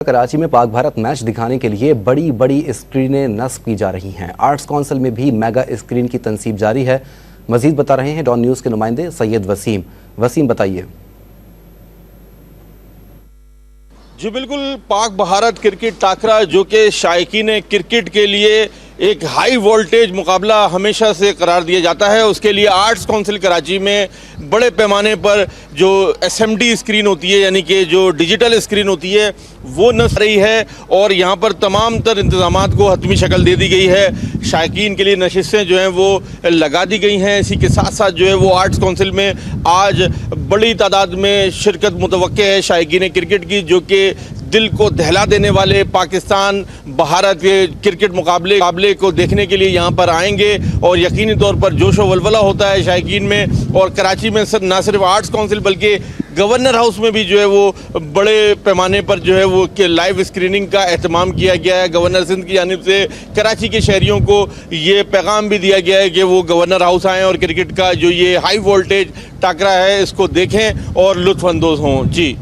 कराची में पाक भारत मैच दिखाने के लिए बड़ी बड़ी स्क्रीनें नस्ब की जा रही हैं। आर्ट्स काउंसिल में भी मेगा स्क्रीन की तनसीब जारी है। मजीद बता रहे हैं डॉन न्यूज़ के नुमाइंदे सैयद वसीम बताइए। जी बिल्कुल, पाक भारत क्रिकेट टाकरा जो कि शायकीन क्रिकेट के लिए एक हाई वोल्टेज मुकाबला हमेशा से करार दिया जाता है, उसके लिए आर्ट्स काउंसिल कराची में बड़े पैमाने पर जो एसएमडी स्क्रीन होती है यानी कि जो डिजिटल स्क्रीन होती है वो नस्ब रही है और यहाँ पर तमाम तर इंतजामात को हतमी शक्ल दे दी गई है। शायकीन के लिए नशिस्तें जो हैं वो लगा दी गई हैं। इसी के साथ साथ जो है वो आर्ट्स काउंसिल में आज बड़ी तादाद में शिरकत मुतवक्के है शायकीन क्रिकेट की, जो कि दिल को दहला देने वाले पाकिस्तान भारत के क्रिकेट मुकाबले को देखने के लिए यहाँ पर आएंगे और यकीनी तौर पर जोश व वलवला होता है शायकीन में। और कराची में ना सिर्फ आर्ट्स काउंसिल बल्कि गवर्नर हाउस में भी जो है वो बड़े पैमाने पर जो है वो लाइव स्क्रीनिंग का एहतमाम किया गया है। गवर्नर सिंध की जानिब से कराची के शहरियों को ये पैगाम भी दिया गया है कि वो गवर्नर हाउस आएँ और क्रिकेट का जो ये हाई वोल्टेज टाकरा है इसको देखें और लुत्फ़अंदोज़ हों। जी।